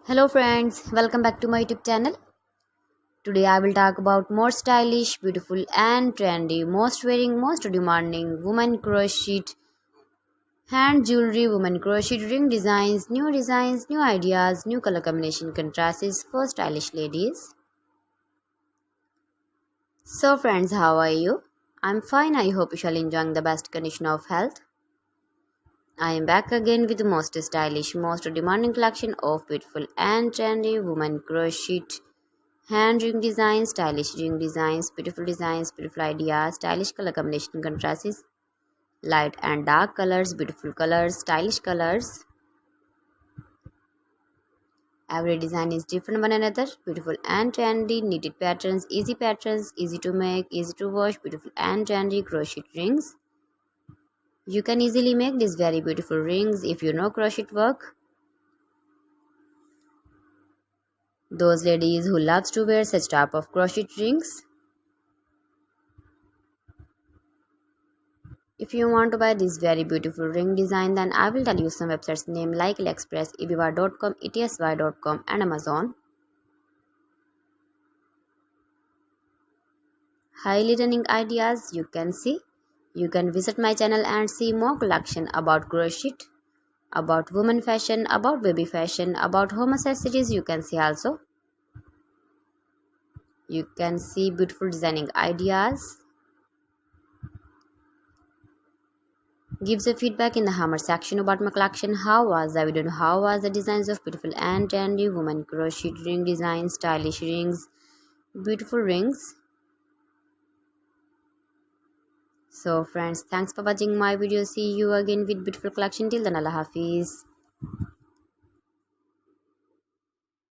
Hello friends, welcome back to my YouTube channel. Today I will talk about more stylish, beautiful and trendy, most wearing, most demanding women crocheted hand jewelry, women crocheted ring designs, new ideas, new color combination contrasts for stylish ladies. So friends, how are you? I'm fine. I hope you shall enjoying the best condition of health. I am back again with the most stylish, most demanding collection of beautiful and trendy women crocheted hand ring designs, stylish ring designs, beautiful ideas, stylish color combination contrasts, light and dark colors, beautiful colors, stylish colors. Every design is different one another, beautiful and trendy, knitted patterns, easy to make, easy to wash, beautiful and trendy crochet rings. You can easily make these very beautiful rings if you know crochet work. Those ladies who loves to wear such type of crochet rings. If you want to buy this very beautiful ring design, then I will tell you some websites name like AliExpress, eBay.com, etsy.com and Amazon. Highly running ideas you can see. You can visit my channel and see more collection about crochet, about women fashion, about baby fashion, about home accessories you can see also. You can see beautiful designing ideas. Gives a feedback in the hammer section about my collection. How was the video? How was the designs of beautiful and trendy women crochet ring designs, stylish rings, beautiful rings. So friends, thanks for watching my video. See you again with beautiful collection. Till then, Allah Hafiz.